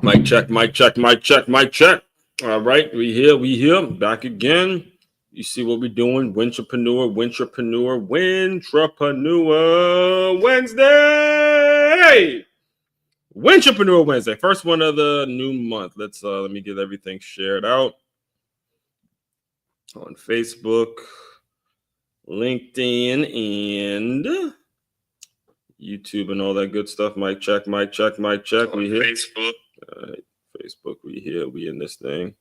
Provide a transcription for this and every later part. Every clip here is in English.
Mic check, mic check, mic check, mic check. All right, we here, back again. You see what we're doing? Wintrapreneur Wednesday. Wintrapreneur Wednesday, first one of the new month. Let me get everything shared out on Facebook, LinkedIn, and YouTube and all that good stuff. Mic check, mic check, mic check. We here. Facebook. All right, Facebook. We here. We in this thing.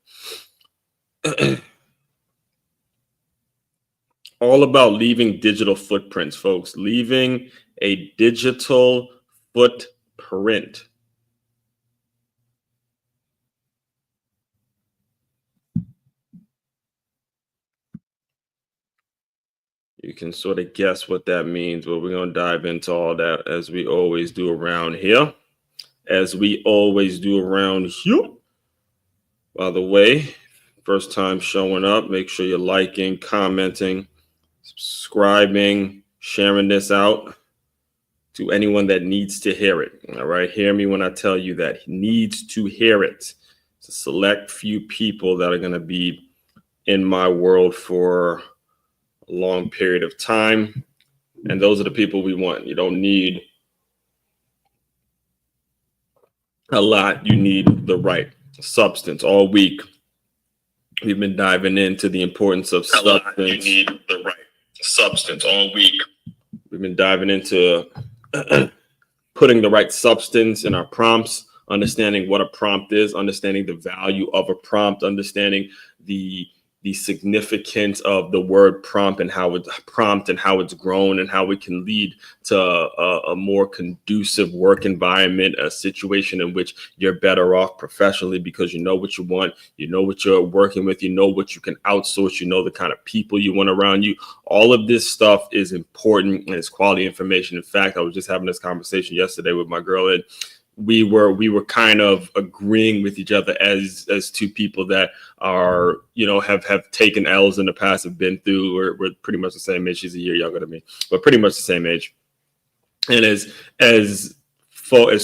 All about leaving digital footprints, folks. Leaving a digital footprint. You can sort of guess what that means, but we're going to dive into all that as we always do around here. By the way, first time showing up, make sure you're liking, commenting, subscribing, sharing this out to anyone that needs to hear it. All right. Hear me when I tell you that he needs to hear it. It's a select few people that are going to be in my world for a long period of time. And those are the people we want. You don't need a lot. You need the right substance. All week, we've been diving into the importance of substance. You need the right substance. All week, we've been diving into putting the right substance in our prompts, understanding what a prompt is, understanding the value of a prompt, understanding the significance of the word prompt and how it's grown and how it can lead to a more conducive work environment, a situation in which you're better off professionally because you know what you want, you know what you're working with, you know what you can outsource, you know the kind of people you want around you. All of this stuff is important and it's quality information. In fact, I was just having this conversation yesterday with my girl, and we were kind of agreeing with each other as two people that are, have taken L's in the past, have been through, we're pretty much the same age. She's a year younger than me, but pretty much the same age. And as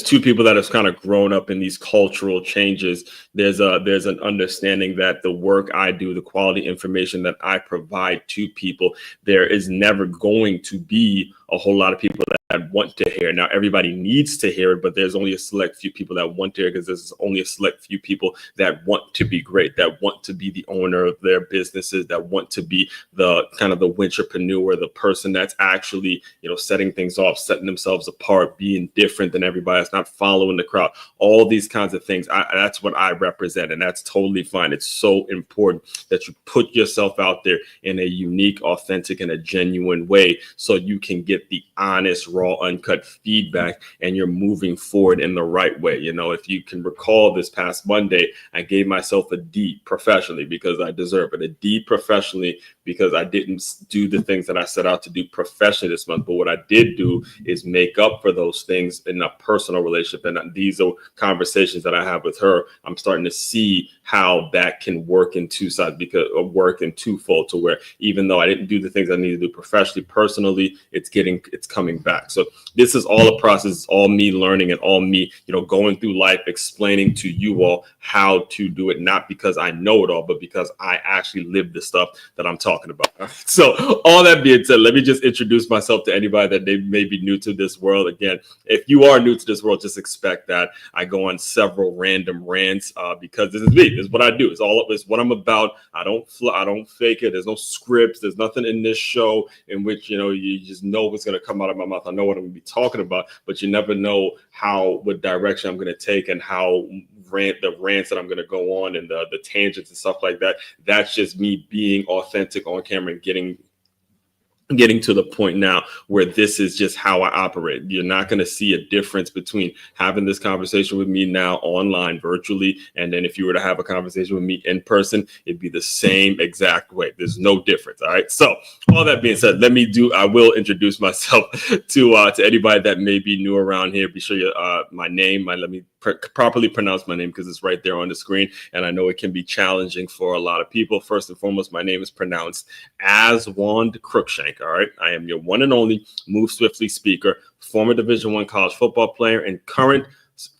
two people that have kind of grown up in these cultural changes, there's an understanding that the work I do, the quality information that I provide to people, there is never going to be a whole lot of people that want to hear. Now, everybody needs to hear it, but there's only a select few people that want to hear, because there's only a select few people that want to be great, that want to be the owner of their businesses, that want to be the kind of the wintrapreneur, the person that's actually, setting things off, setting themselves apart, being different than everybody else, not following the crowd, all these kinds of things. That's what I represent, and that's totally fine. It's so important that you put yourself out there in a unique, authentic, and a genuine way so you can get the honest, raw, uncut feedback, and you're moving forward in the right way. If you can recall, this past Monday, I gave myself a D professionally because I deserve it. A D professionally because I didn't do the things that I set out to do professionally this month. But what I did do is make up for those things in a personal relationship. And these are conversations that I have with her. I'm starting to see how that can work in two sides, because work in twofold, to where even though I didn't do the things I need to do professionally, personally, it's coming back. So this is all a process. It's all me learning and all me, going through life, explaining to you all how to do it, not because I know it all, but because I actually live the stuff that I'm talking about. So all that being said, let me just introduce myself to anybody that they may be new to this world. Again, if you are new to this world, just expect that I go on several random rants because this is me. This is what I do. It's what I'm about. I don't fake it. There's no scripts. There's nothing in this show in which, you just know what's going to come out of my mouth. I know what I'm going to be talking about, but you never know what direction I'm going to take and how the rants that I'm going to go on and the tangents and stuff like that. That's just me being authentic on camera and getting to the point now where this is just how I operate. You're not going to see a difference between having this conversation with me now online virtually, and then if you were to have a conversation with me in person, it'd be the same exact way. There's no difference. All right. So all that being said, I will introduce myself to anybody that may be new around here. Be sure you my name. Let me properly pronounce my name because it's right there on the screen, and I know it can be challenging for a lot of people. First and foremost, my name is pronounced Aswand Crookshank. All right, I am your one and only Move Swiftly speaker, former Division I college football player, and current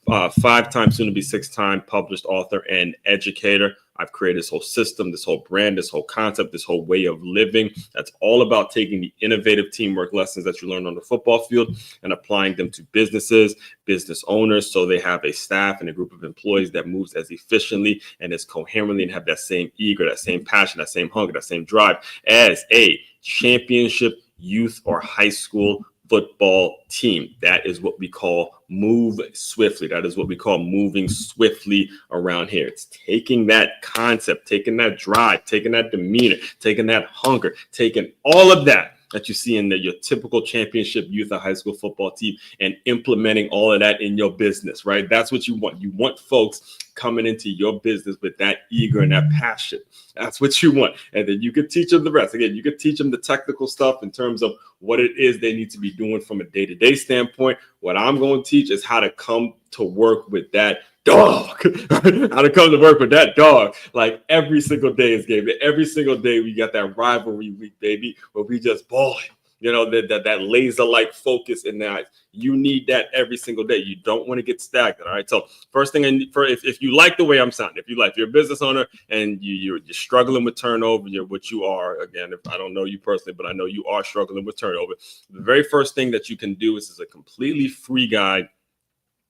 5-time, soon to be 6-time published author and educator. I've created this whole system, this whole brand, this whole concept, this whole way of living. That's all about taking the innovative teamwork lessons that you learn on the football field and applying them to businesses, business owners, so they have a staff and a group of employees that moves as efficiently and as coherently and have that same eager, that same passion, that same hunger, that same drive as a championship youth or high school football team. That is what we call move swiftly. That is what we call moving swiftly around here. It's taking that concept, taking that drive, taking that demeanor, taking that hunger, taking all of that you see in your typical championship youth or high school football team and implementing all of that in your business, right? That's what you want. You want folks coming into your business with that eager and that passion. That's what you want. And then you could teach them the rest. Again, you could teach them the technical stuff in terms of what it is they need to be doing from a day-to-day standpoint. What I'm going to teach is how to come to work with that dog. How to come to work with that dog. Like every single day is game day. Every single day we got that rivalry week, baby, where we just balling. You know, that laser-like focus in that. You need that every single day. You don't want to get stagnant. All right. So first thing, if you like the way I'm sounding, if you're a business owner and you're struggling with turnover, what you are, again, if I don't know you personally, but I know you are struggling with turnover. The very first thing that you can do is a completely free guide.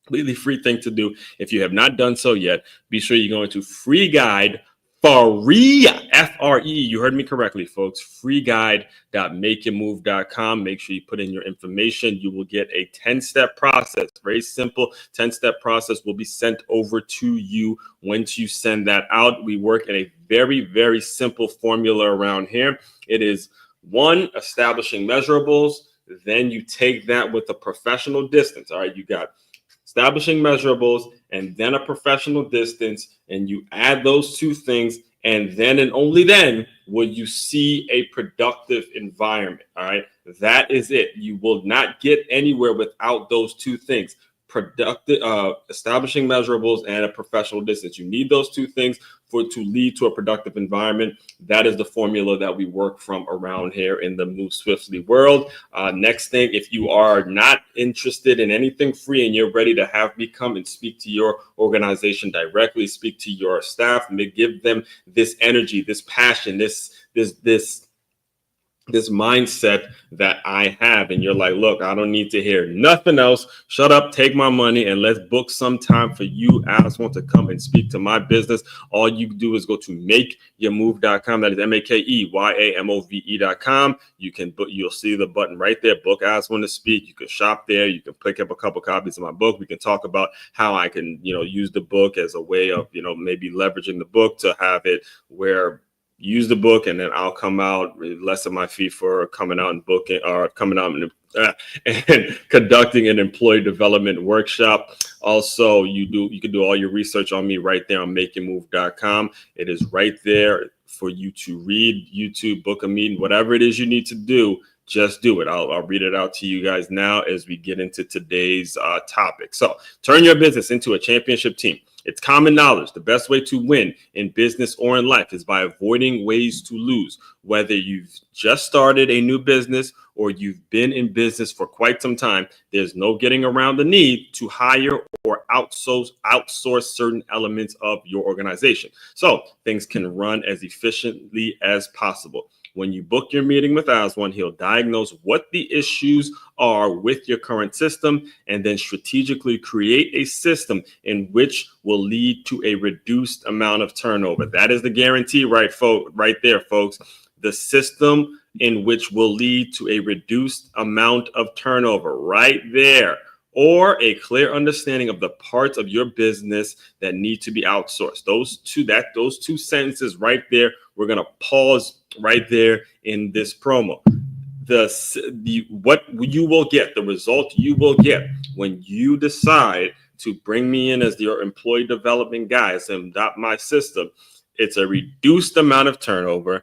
Completely free thing to do. If you have not done so yet, be sure you go into free guide free, F-R-E. You heard me correctly, folks. freeguide.makeyourmove.com. Make sure you put in your information. You will get a 10-step process. Very simple 10-step process will be sent over to you once you send that out. We work in a very, very simple formula around here. It is 1, establishing measurables. Then you take that with a professional distance. All right, you got establishing measurables and then a professional distance, and you add those two things, and then and only then will you see a productive environment. All right, that is it. You will not get anywhere without those two things: productive, establishing measurables and a professional distance. You need those two things to lead to a productive environment. That is the formula that we work from around here in the Move Swiftly world. Next thing, if you are not interested in anything free and you're ready to have me come and speak to your organization directly, speak to your staff, give them this energy, this passion, this mindset that I have, and you're like, look, I don't need to hear nothing else. Shut up, take my money, and let's book some time for you, Alice, want to come and speak to my business. All you do is go to makeyourmove.com. That is makeyourmove.com. You can book. You'll see the button right there. Book Alice want to speak. You can shop there. You can pick up a couple copies of my book. We can talk about how I can, use the book as a way of, maybe leveraging the book to have it where use the book, and then I'll come out, lessen my fee for coming out and booking, or coming out and conducting an employee development workshop. Also, you can do all your research on me right there on makeyourmove.com. It is right there for you to read, YouTube, book a meeting, whatever it is you need to do. Just do it. I'll read it out to you guys now as we get into today's topic. So, turn your business into a championship team. It's common knowledge. The best way to win in business or in life is by avoiding ways to lose. Whether you've just started a new business or you've been in business for quite some time, there's no getting around the need to hire or outsource certain elements of your organization, so things can run as efficiently as possible. When you book your meeting with Aswan, he'll diagnose what the issues are with your current system and then strategically create a system in which will lead to a reduced amount of turnover. That is the guarantee right there, folks. The system in which will lead to a reduced amount of turnover right there, or a clear understanding of the parts of your business that need to be outsourced. Those two sentences right there, we're going to pause right there in this promo. What you will get, the result you will get when you decide to bring me in as your employee development guy and adopt my system, it's a reduced amount of turnover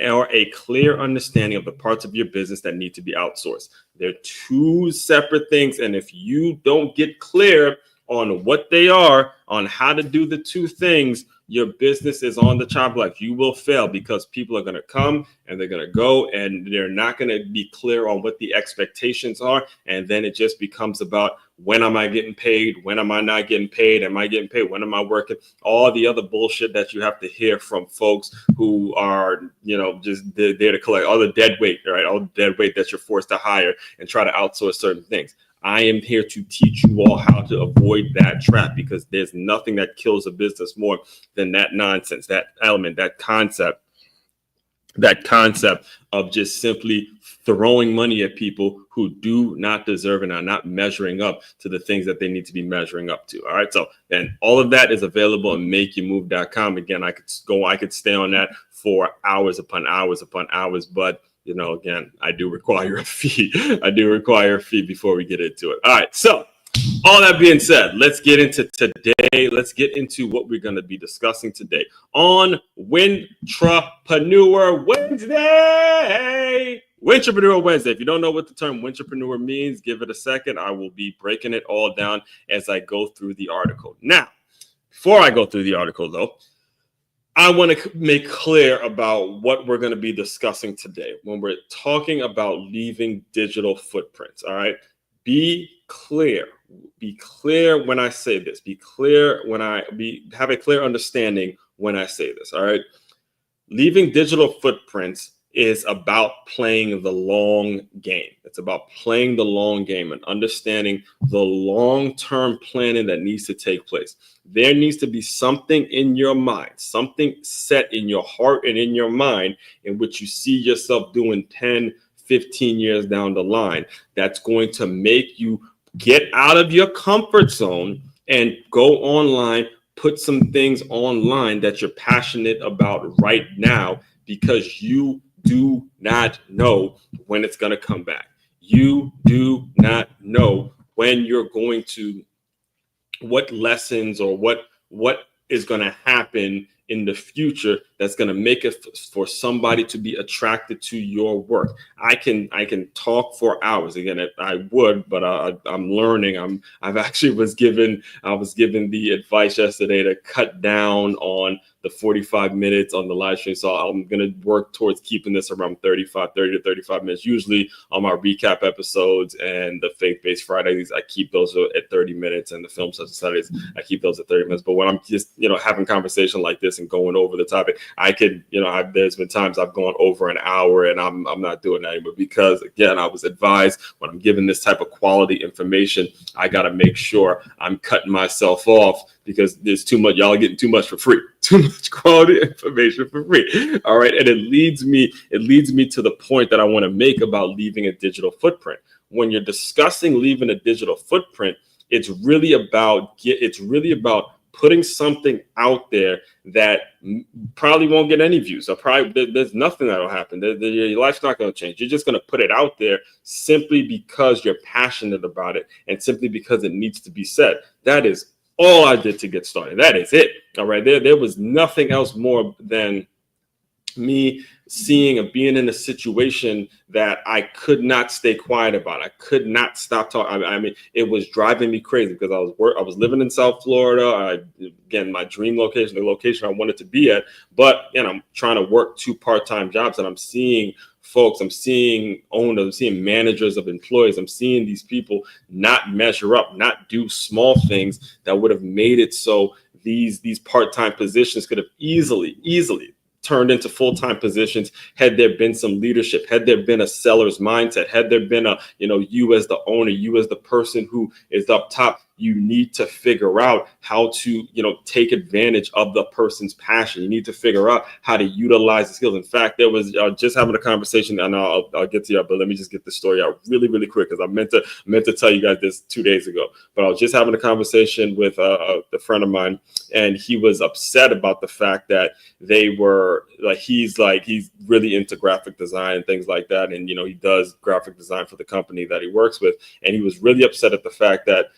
or a clear understanding of the parts of your business that need to be outsourced. They're two separate things. And if you don't get clear on what they are, on how to do the two things, your business is on the chopping block. You will fail because people are going to come and they're going to go, and they're not going to be clear on what the expectations are. And then it just becomes about, when am I getting paid? When am I not getting paid? Am I getting paid? When am I working? All the other bullshit that you have to hear from folks who are, just there to collect all the dead weight, right? All the dead weight that you're forced to hire and try to outsource certain things. I am here to teach you all how to avoid that trap, because there's nothing that kills a business more than that nonsense, that element, that concept of just simply throwing money at people who do not deserve and are not measuring up to the things that they need to be measuring up to. All right. So, and all of that is available on makeyourmove.com. Again, I could stay on that for hours upon hours upon hours, but again, I do require a fee. Before we get into it. All right. So all that being said, let's get into today. Let's get into what we're going to be discussing today on Trapreneur Wednesday. Trapreneur Wednesday. If you don't know what the term Trapreneur means, give it a second. I will be breaking it all down as I go through the article. Now, before I go through the article, though, I want to make clear about what we're going to be discussing today when we're talking about leaving digital footprints. All right. Be clear when I say this. Be clear when have a clear understanding when I say this. All right. Leaving digital footprints is about playing the long game. It's about playing the long game and understanding the long-term planning that needs to take place. There needs to be something in your mind, something set in your heart and in your mind in which you see yourself doing 10, 15 years down the line. That's going to make you get out of your comfort zone and go online, put some things online that you're passionate about right now, because you do not know when it's going to come back. You do not know when you're going to, what lessons or what is going to happen in the future that's going to make it for somebody to be attracted to your work. I can talk for hours. Again, I would, but I'm learning. I was given the advice yesterday to cut down on the 45 minutes on the live stream. So I'm going to work towards keeping this around 30 to 35 minutes. Usually on my recap episodes and the faith-based Fridays, I keep those at 30 minutes, and the film session Saturdays, I keep those at 30 minutes. But when I'm just, having conversation like this and going over the topic, I could, there's been times I've gone over an hour, and I'm not doing that anymore, because again, I was advised when I'm giving this type of quality information, I got to make sure I'm cutting myself off, because there's too much. Y'all are getting too much for free. Too much quality information for free. All right. And it leads me to the point that I want to make about leaving a digital footprint. When you're discussing leaving a digital footprint, it's really about putting something out there that probably won't get any views. There's nothing that'll happen. Your life's not going to change. You're just going to put it out there simply because you're passionate about it, and simply because it needs to be said. That is all I did to get started. That is it. All right. There was nothing else more than me seeing and being in a situation that I could not stay quiet about. I could not stop talking. I mean, it was driving me crazy, because I was living in South Florida. Again, my dream location, the location I wanted to be at. But I'm trying to work 2 part-time jobs, and I'm seeing folks, I'm seeing owners, I'm seeing managers of employees. I'm seeing these people not measure up, not do small things that would have made it so these part-time positions could have easily turned into full-time positions had there been some leadership, had there been a seller's mindset, had there been you as the owner, you as the person who is up top. You need to figure out how to, take advantage of the person's passion. You need to figure out how to utilize the skills. In fact, there was just having a conversation, and I'll get to you, but let me just get the story out really, really quick, because I meant to tell you guys this 2 days ago. But I was just having a conversation with a friend of mine, and he was upset about the fact that they were he's really into graphic design and things like that, and he does graphic design for the company that he works with, and he was really upset at the fact that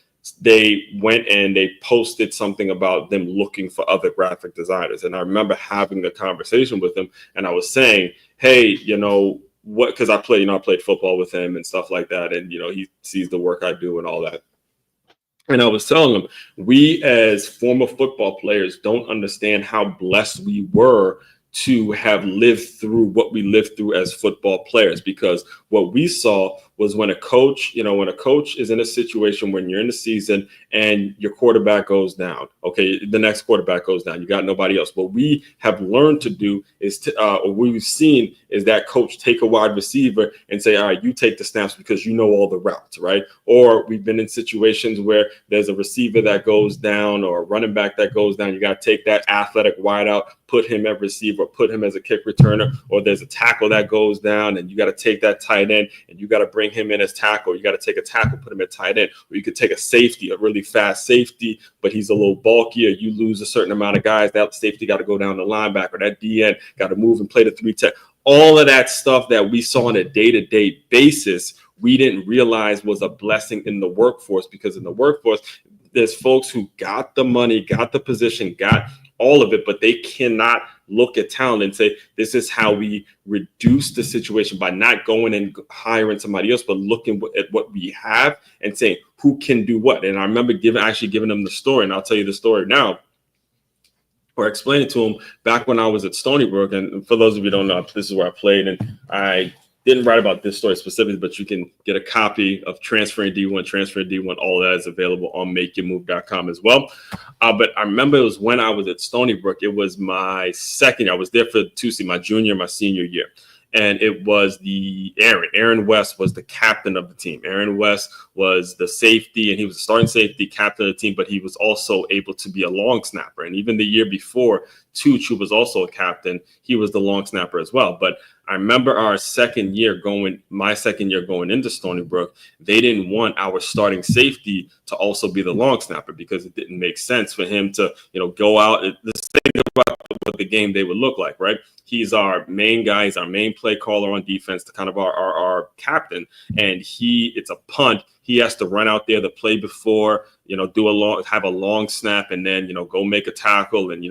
they went and they posted something about them looking for other graphic designers. And I remember having a conversation with him, and I was saying, hey, what, because I played football with him and stuff like that, and he sees the work I do and all that. And I was telling them, we as former football players don't understand how blessed we were to have lived through what we lived through as football players, because what we saw was when a coach, when a coach is in a situation when you're in the season and your quarterback goes down, okay, the next quarterback goes down, you got nobody else. What we have learned to do is, or we've seen is that coach take a wide receiver and say, all right, you take the snaps because you know all the routes, right? Or we've been in situations where there's a receiver that goes down or a running back that goes down. You got to take that athletic wideout, put him at receiver, put him as a kick returner, or there's a tackle that goes down and you got to take that tight end and you got to bring him in as tackle. You got to take a tackle, put him at tight end, or you could take a safety, a really fast safety, but he's a little bulkier. You lose a certain amount of guys. That safety got to go down the linebacker. That DN got to move and play the 3-tech. All of that stuff that we saw on a day-to-day basis, we didn't realize was a blessing in the workforce, because in the workforce, there's folks who got the money, got the position, got all of it, but they cannot look at talent and say, this is how we reduce the situation by not going and hiring somebody else, but looking at what we have and saying, who can do what? And I remember actually giving them the story, and I'll tell you the story now, or explain it to them back when I was at Stony Brook. And for those of you who don't know, this is where I played, and I didn't write about this story specifically, but you can get a copy of Transferring D1. All that is available on makeyourmove.com as well. But I remember it was when I was at Stony Brook. It was my second year. I was there for my junior, my senior year. And it was Aaron West was the captain of the team. Aaron West was the safety, and he was the starting safety, captain of the team, but he was also able to be a long snapper. And even the year before, Tooch, who was also a captain, he was the long snapper as well. But I remember my second year going into Stony Brook, they didn't want our starting safety to also be the long snapper, because it didn't make sense for him to, go out. The thing about what the game they would look like, right? He's our main guy. He's our main play caller on defense, kind of our captain. And it's a punt. He has to run out there the play before, have a long snap, and then, go make a tackle and,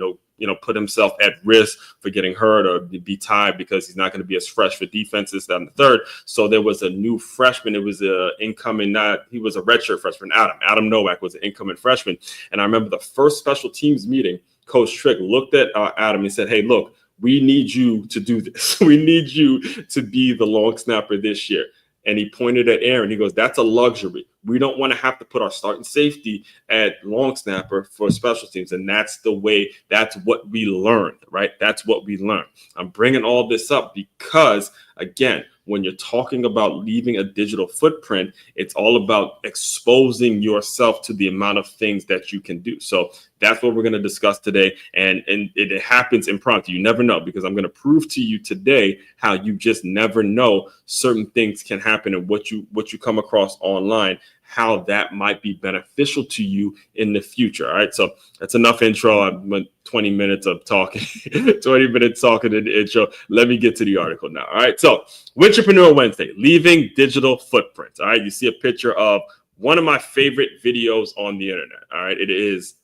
put himself at risk for getting hurt or be tied, because he's not going to be as fresh for defenses down the third. So there was a new freshman. It was he was a redshirt freshman. Adam Novak was an incoming freshman. And I remember the first special teams meeting, Coach Trick looked at Adam and said, hey, look, we need you to do this. We need you to be the long snapper this year. And he pointed at Aaron. He goes, that's a luxury. We don't want to have to put our starting safety at long snapper for special teams. And that's what we learned, right? That's what we learned. I'm bringing all this up because, again, when you're talking about leaving a digital footprint, it's all about exposing yourself to the amount of things that you can do. So that's what we're going to discuss today. And it happens impromptu. You never know, because I'm going to prove to you today how you just never know certain things can happen, and what you come across online, how that might be beneficial to you in the future. All right. So that's enough intro. I went 20 minutes of talking, 20 minutes talking in the intro. Let me get to the article now. All right. So Wintrapreneur Wednesday, leaving digital footprints. All right. You see a picture of one of my favorite videos on the internet. All right. It is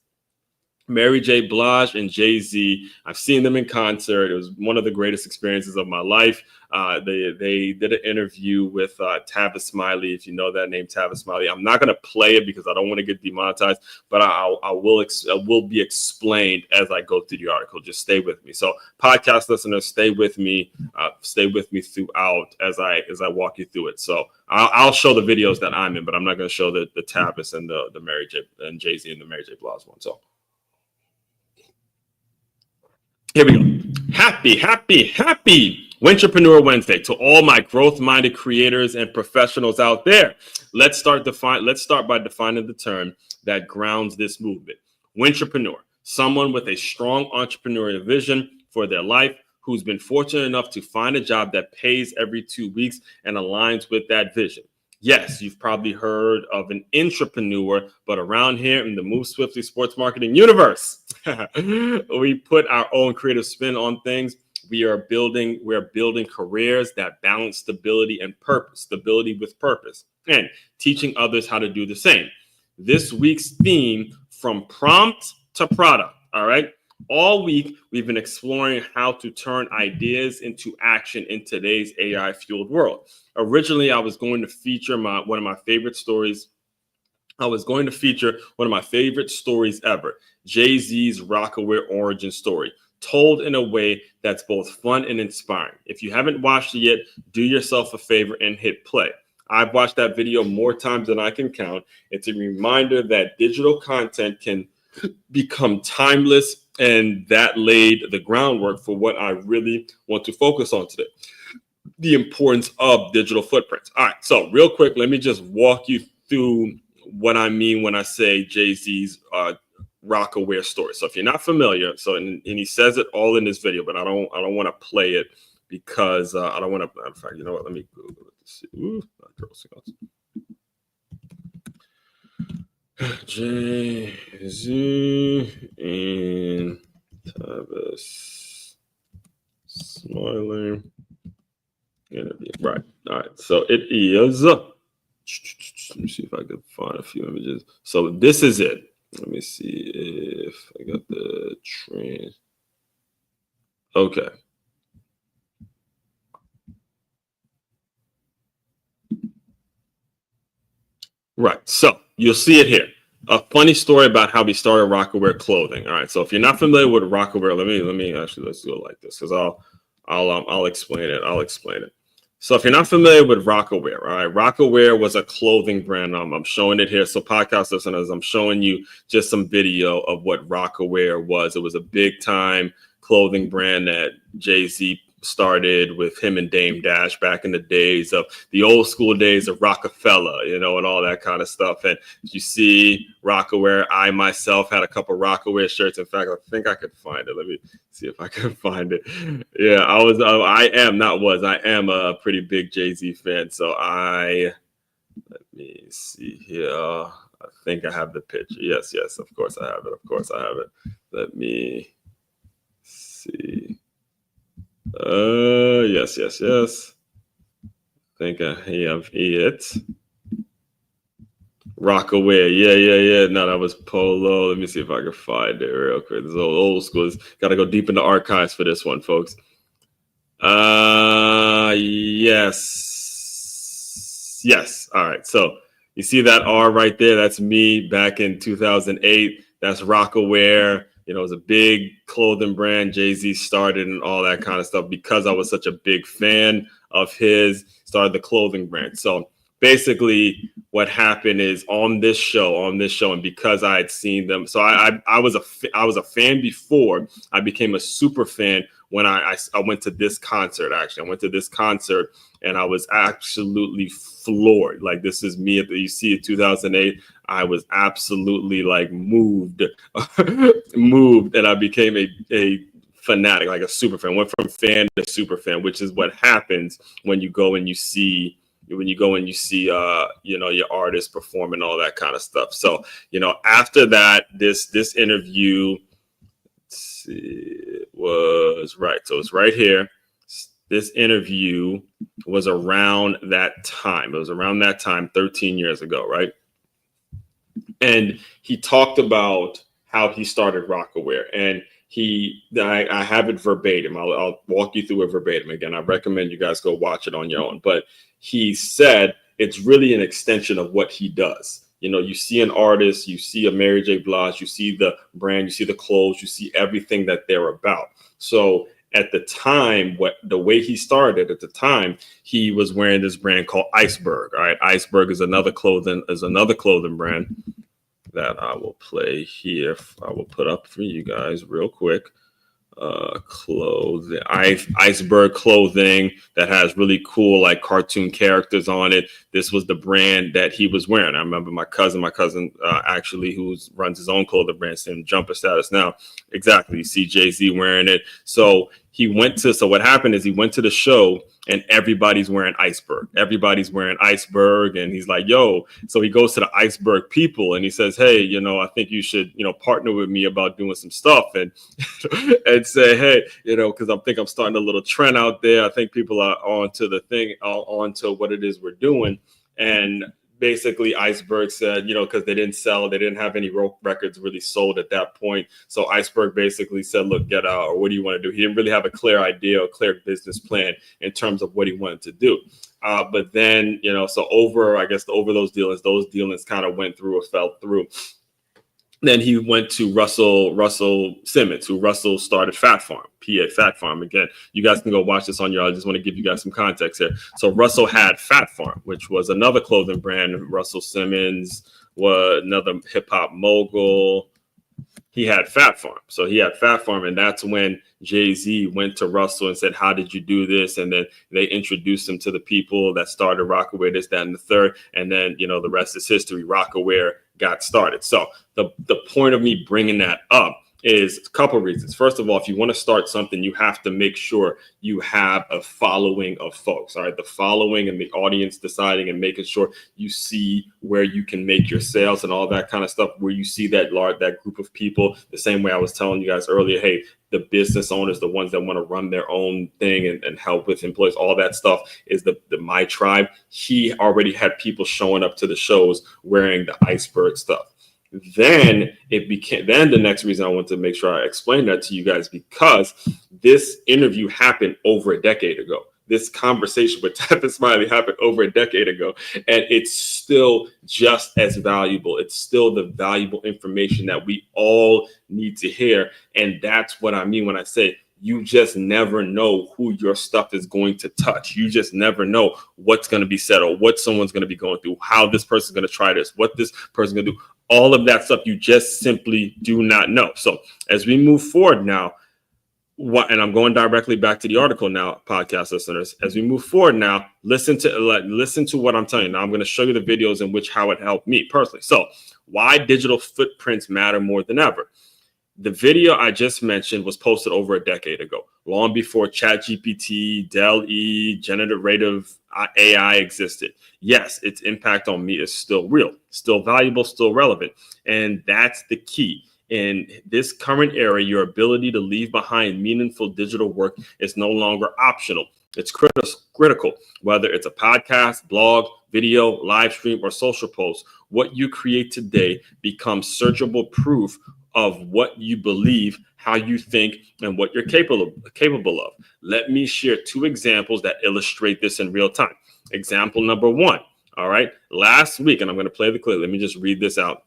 Mary J. Blige and Jay-Z. I've seen them in concert. It was one of the greatest experiences of my life. They did an interview with Tavis Smiley, if you know that name, Tavis Smiley. I'm not going to play it because I don't want to get demonetized, but I will be explained as I go through the article. Just stay with me. So podcast listeners, stay with me throughout as I walk you through it. So I'll show the videos that I'm in, but I'm not going to show the Tavis and the Mary J. and Jay-Z and the Mary J. Blige one. So here we go. Happy Wintrapreneur Wednesday to all my growth-minded creators and professionals out there. Let's start by defining the term that grounds this movement. Wintrapreneur, someone with a strong entrepreneurial vision for their life, who's been fortunate enough to find a job that pays every 2 weeks and aligns with that vision. Yes, you've probably heard of an intrapreneur, but around here in the Move Swiftly sports marketing universe, we put our own creative spin on things. We're building careers that balance stability with purpose, and teaching others how to do the same. This week's theme, from prompt to product. All right. All week, we've been exploring how to turn ideas into action in today's AI-fueled world. Originally, I was going to feature one of my favorite stories I was going to feature one of my favorite stories ever, Jay-Z's Rocawear origin story, told in a way that's both fun and inspiring. If you haven't watched it yet, do yourself a favor and hit play. I've watched that video more times than I can count. It's a reminder that digital content can become timeless, and that laid the groundwork for what I really want to focus on today, the importance of digital footprints. All right, so real quick, let me just walk you through what I mean when I say Jay-Z's Rocawear story. So if you're not familiar, and he says it all in this video, but I don't want to play it because I don't want to. In fact, you know what? Let me Google it to see. Ooh, not Girl Scouts. Jay-Z and Travis Smiling interview. Right. All right. So it is. Let me see if I can find a few images. So this is it. Let me see if I got the trend. Okay. Right. So you'll see it here. A funny story about how we started Rocawear clothing. All right. So if you're not familiar with Rocawear, let me actually, let's do it like this, because I'll explain it. I'll explain it. So if you're not familiar with Rocawear, all right, Rocawear was a clothing brand. I'm showing it here. So podcast listeners, I'm showing you just some video of what Rocawear was. It was a big time clothing brand that Jay-Z started with him and Dame Dash back in the days of the old school days of Rockefeller, and all that kind of stuff. And you see Rocawear. I myself had a couple Rocawear shirts. In fact, I think I could find it. Let me see if I can find it. Yeah, I am a pretty big Jay-Z fan. So let me see here. I think I have the picture. Yes, of course I have it. Let me see. Yes. I think I have it. Rocawear. Yeah. No, that was Polo. Let me see if I can find it real quick. This is old school. Got to go deep in the archives for this one, folks. Yes. All right. So you see that R right there? That's me back in 2008. That's Rocawear. It was a big clothing brand Jay-Z started and all that kind of stuff because I was such a big fan of his, started the clothing brand. So basically what happened is on this show, and because I had seen them, so I was a fan before I became a super fan when I went to this concert. Actually, I went to this concert and I was absolutely floored. Like, this is me you see it 2008. I was absolutely like moved, and I became a fanatic, like a super fan. Went from fan to super fan, which is what happens when you go and you see your artist perform and all that kind of stuff. So after that, this interview was right. So it's right here. This interview was around that time. It was around that time, 13 years ago, right? And he talked about how he started Rocawear, and I have it verbatim. I'll walk you through it verbatim again. I recommend you guys go watch it on your own. But he said it's really an extension of what he does. You see an artist, you see a Mary J. Blige, you see the brand, you see the clothes, you see everything that they're about. So at the time, the way he started at the time, he was wearing this brand called Iceberg. All right, Iceberg is another clothing brand that I will play here. I will put up for you guys real quick. Clothing, Iceberg clothing that has really cool like cartoon characters on it. This was the brand that he was wearing. I remember my cousin actually, who runs his own clothing brand, same Jumper Status now. Exactly. You see Jay-Z wearing it. So what happened is he went to the show and everybody's wearing Iceberg. Everybody's wearing Iceberg. And he's like, yo. So he goes to the Iceberg people and he says, hey, I think you should, partner with me about doing some stuff and say, hey, because I think I'm starting a little trend out there. I think people are onto what it is we're doing. And basically Iceberg said, because they didn't have any records really sold at that point. So Iceberg basically said, look, get out, or what do you want to do? He didn't really have a clear idea or clear business plan in terms of what he wanted to do. But then, so over those dealings kind of went through or fell through. Then he went to Russell Simmons, who Russell started Fat Farm, PA Fat Farm. Again, you guys can go watch this on your. I just want to give you guys some context here. So Russell had Fat Farm, which was another clothing brand. Russell Simmons was another hip hop mogul. He had Fat Farm. So he had Fat Farm, and that's when Jay-Z went to Russell and said, how did you do this? And then they introduced him to the people that started Rocawear, this, that, and the third. And then, the rest is history. Rocawear got started. So the point of me bringing that up is a couple of reasons. First of all, if you want to start something, you have to make sure you have a following of folks. All right, the following and the audience deciding and making sure you see where you can make your sales and all that kind of stuff, where you see that group of people. The same way I was telling you guys earlier, hey, the business owners, the ones that want to run their own thing and help with employees, all that stuff is the my tribe. He already had people showing up to the shows wearing the iceberg stuff. Then the next reason I want to make sure I explain that to you guys, because this interview happened over a decade ago. This conversation with Tappan Smiley happened over a decade ago, and it's still just as valuable. It's still the valuable information that we all need to hear. And that's what I mean when I say you just never know who your stuff is going to touch. You just never know what's going to be said or what someone's going to be going through, how this person's going to try this, what this person's going to do. All of that stuff, you just simply do not know. So as we move forward now, and I'm going directly back to the article now, podcast listeners, as we move forward now, listen to what I'm telling you. Now I'm going to show you the videos in which how it helped me personally. So why digital footprints matter more than ever. The video I just mentioned was posted over a decade ago, long before ChatGPT, DALL-E, generative AI existed. Yes, its impact on me is still real, still valuable, still relevant. And that's the key. In this current era, your ability to leave behind meaningful digital work is no longer optional. It's critical, whether it's a podcast, blog, video, live stream, or social post. What you create today becomes searchable proof of what you believe, how you think, and what you're capable of. Let me share two examples that illustrate this in real time. Example number one. All right. Last week, and I'm going to play the clip. Let me just read this out.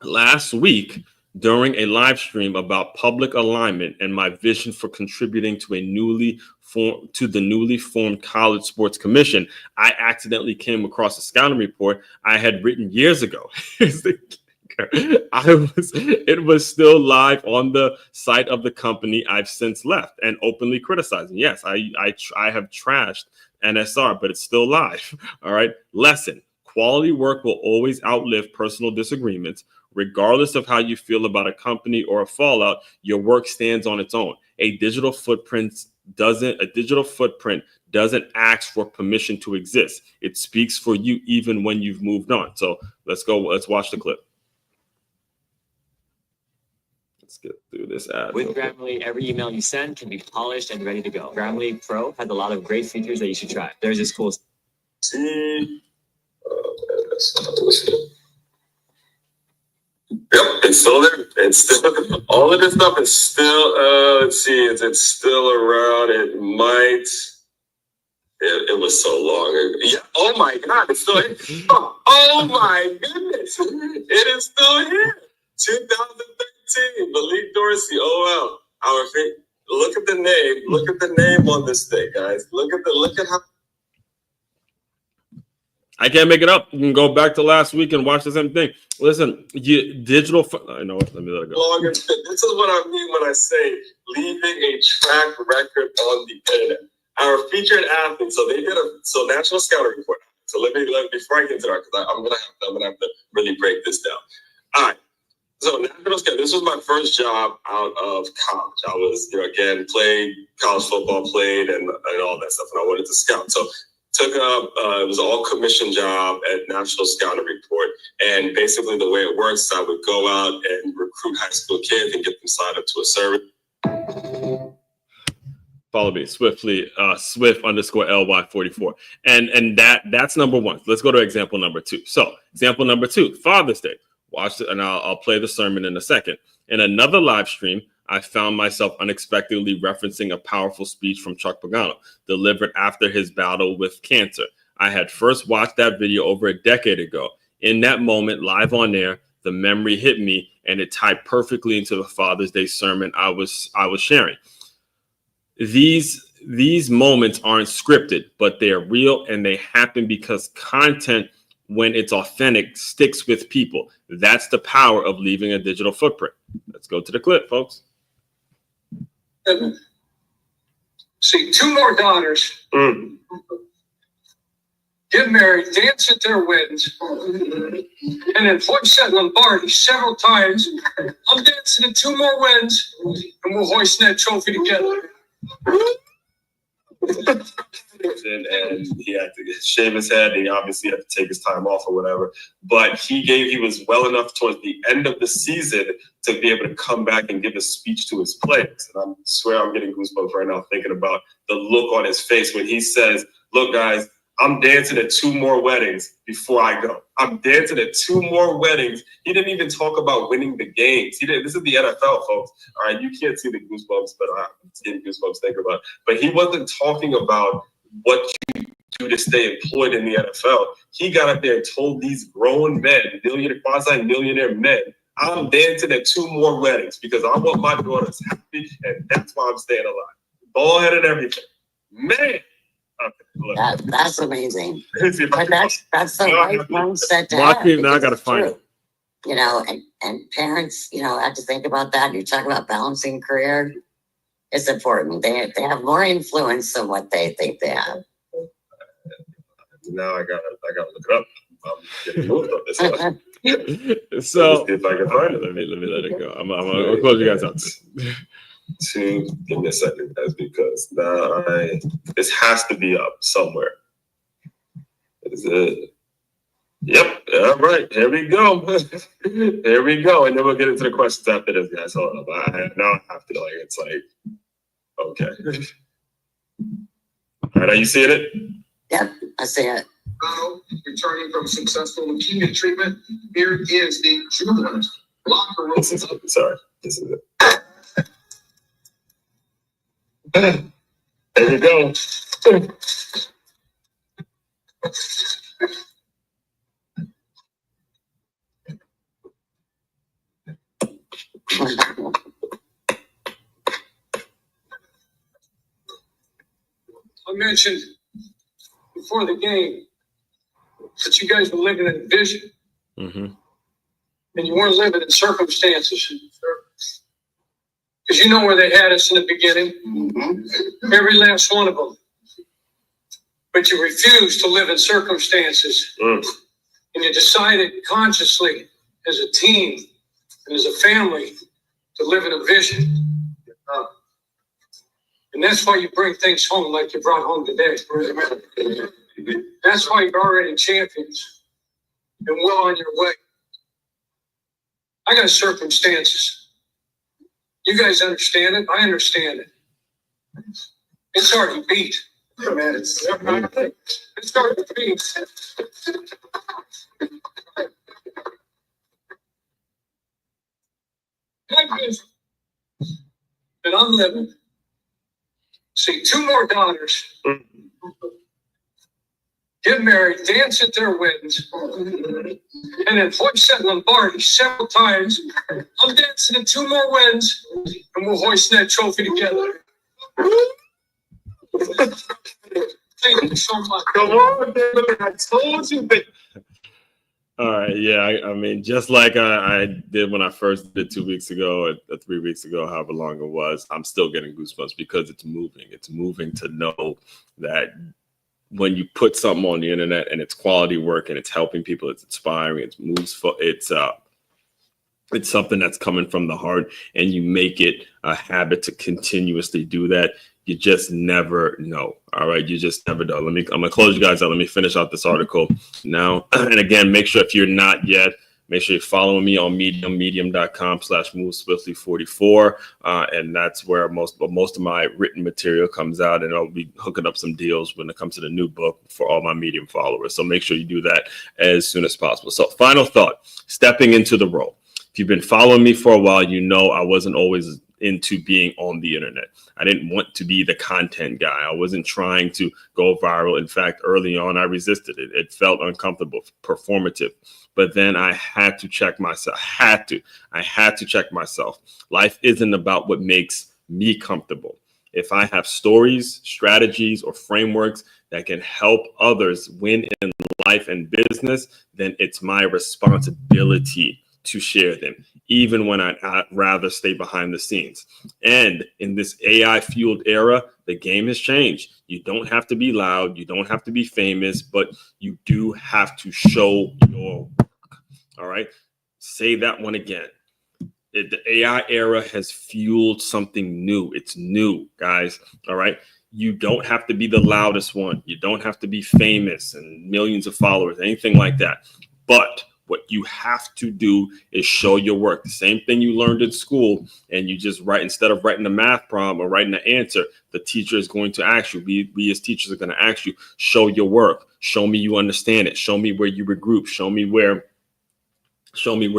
Last week, during a live stream about public alignment and my vision for contributing to the newly formed College Sports Commission, I accidentally came across a scouting report I had written years ago. It was still live on the site of the company I've since left and openly criticizing. Yes, I have trashed NSR, but it's still live. All right. Lesson: quality work will always outlive personal disagreements. Regardless of how you feel about a company or a fallout, your work stands on its own. A digital footprint doesn't ask for permission to exist. It speaks for you even when you've moved on. So let's watch the clip. Let's get through this ad. With Grammarly, every email you send can be polished and ready to go. Grammarly Pro has a lot of great features that you should try. There's this cool. Yep, it's still there. It's still all of this stuff is still. Let's see, it's still around. It might. It was so long. Yeah. Oh my God! It's still here. Oh my goodness! It is still here. 2013. Malik Dorsey. Oh wow. Look at the name. Look at the name on this thing, guys. Look at how. I can't make it up. You can go back to last week and watch the same thing. Listen, I know. Let me let it go. This is what I mean when I say leaving a track record on the internet. Our featured athletes. So they did National Scouting Report. So let me before I get to that, because I'm gonna have to really break this down. All right. So National Scout. This was my first job out of college. I was, again, played college football, and all that stuff, and I wanted to scout. So took up, it was all commission job at National Scouting Report. And basically the way it works, I would go out and recruit high school kids and get them signed up to a service. Follow me swiftly, Swift_LY44. And that's number one. Let's go to example number two. So example number two, Father's Day. Watch it, and I'll play the sermon in a second. In another live stream, I found myself unexpectedly referencing a powerful speech from Chuck Pagano, delivered after his battle with cancer. I had first watched that video over a decade ago. In that moment, live on air, the memory hit me, and it tied perfectly into the Father's Day sermon I was sharing. These moments aren't scripted, but they're real, and they happen because content, when it's authentic, sticks with people. That's the power of leaving a digital footprint. Let's go to the clip, folks. See, 2 more daughters get married, dance at their weddings, and then Hoyt Lombardi several times. I'm dancing at 2 more weddings, and we're hoisting that trophy together. And he had to shave his head, and he obviously had to take his time off or whatever. But he was well enough towards the end of the season to be able to come back and give a speech to his players. And I swear I'm getting goosebumps right now thinking about the look on his face when he says, "Look, guys, I'm dancing at 2 more weddings before I go. I'm dancing at 2 more weddings." He didn't even talk about winning the games. He didn't. This is the NFL, folks. All right, you can't see the goosebumps, but I'm getting goosebumps thinking about it. But he wasn't talking about what you do to stay employed in the NFL. He got up there and told these grown men, quasi-millionaire men, "I'm dancing at 2 more weddings because I want my daughters happy, and that's why I'm staying alive." Ball-head and everything. Man. Okay, that's amazing. But that's the right mindset to have. Now I gotta find it. You know, and parents, you know, have to think about that. You talk about balancing career. It's important. They have more influence than what they think they have. Now I gotta look it up. I'm getting moved on this one. So if I can find it, let me let it go. I'm gonna close you guys out. Give me a second, guys, because now this has to be up somewhere. Is it? Yep. All right. Here we go. Here we go. And then we'll get into the questions after this, guys. Hold on. Now I have to it's like, okay. All right. Are you seeing it? Yep, I see it. Returning from successful leukemia treatment, here is the jubilant locker room. Sorry. This is it. There we go. I mentioned before the game that you guys were living in a vision, and you weren't living in circumstances. Because you know where they had us in the beginning, every last one of them. But you refused to live in circumstances, and you decided consciously as a team and as a family to live in a vision. And that's why you bring things home like you brought home today. That's why you're already champions and well on your way. I got circumstances. You guys understand it. I understand it. It's already beat. Yeah, man, it's already beat. And I'm living. See, 2 more daughters get married, dance at their weddings, and then Hoyt Lombardi several times. I'm dancing at 2 more weddings, and we're hoisting that trophy together. Thank you so much. Come on, David. I told you that. All right, yeah. I mean, just like I did when I first did 2 weeks ago or 3 weeks ago, however long it was, I'm still getting goosebumps because it's moving. It's moving to know that when you put something on the internet and it's quality work and it's helping people, it's inspiring, it's something that's coming from the heart, and you make it a habit to continuously do that. You just never know. All right. You just never know. I'm going to close you guys out. Let me finish out this article now. And again, make sure if you're not yet, make sure you're following me on medium.com/moveswiftly44. And that's where most of my written material comes out. And I'll be hooking up some deals when it comes to the new book for all my Medium followers. So make sure you do that as soon as possible. So final thought, stepping into the role. If you've been following me for a while, you know I wasn't always into being on the internet. I didn't want to be the content guy. I wasn't trying to go viral. In fact, early on, I resisted it. It felt uncomfortable, performative. But then I had to check myself. I had to check myself. Life isn't about what makes me comfortable. If I have stories, strategies, or frameworks that can help others win in life and business, then it's my responsibility to share them, even when I'd rather stay behind the scenes. And in this AI-fueled era, the game has changed. You don't have to be loud. You don't have to be famous, but you do have to show your work. All right? Say that one again. The AI era has fueled something new. It's new, guys. All right. You don't have to be the loudest one. You don't have to be famous and millions of followers, anything like that. But what you have to do is show your work. The same thing you learned in school, and you just write, instead of writing a math problem or writing an answer, the teacher is going to ask you, we as teachers are going to ask you, show your work. Show me you understand it. Show me where you regroup. Show me where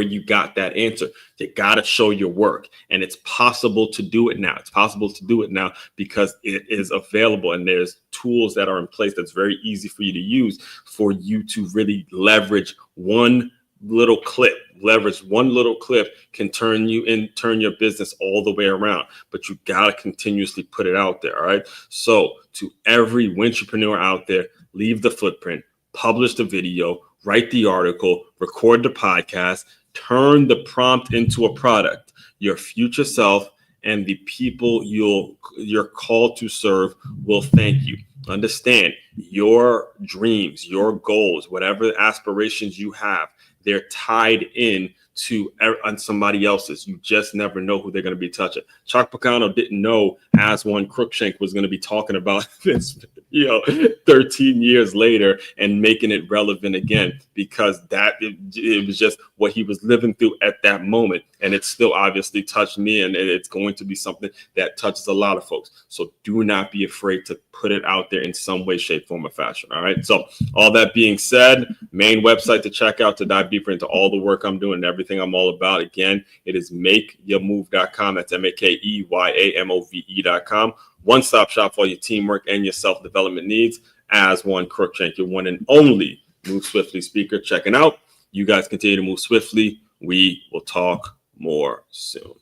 you got that answer. You got to show your work, and it's possible to do it now. It's possible to do it now because it is available, and there's tools that are in place that's very easy for you to use for you to really leverage one little clip. Leverage one little clip can turn your business all the way around, but you got to continuously put it out there. All right. So to every entrepreneur out there, leave the footprint, publish the video, write the article, record the podcast, turn the prompt into a product. Your future self and the people you're called to serve will thank you. Understand, your dreams, your goals, whatever aspirations you have, they're tied in to on somebody else's. You just never know who they're going to be touching. Chuck Pagano didn't know As One Crookshank was going to be talking about this, 13 years later and making it relevant again, because it was just what he was living through at that moment. And it still obviously touched me, and it's going to be something that touches a lot of folks. So do not be afraid to put it out there in some way, shape, form, or fashion. All right. So all that being said, main website to check out to dive deeper into all the work I'm doing and everything I'm all about. Again, it is makeyourmove.com. That's makeyaamove.com. One-stop shop for your teamwork and your self-development needs. As One Crookshank, your one and only Move Swiftly speaker. Checking out. You guys continue to move swiftly. We will talk more soon.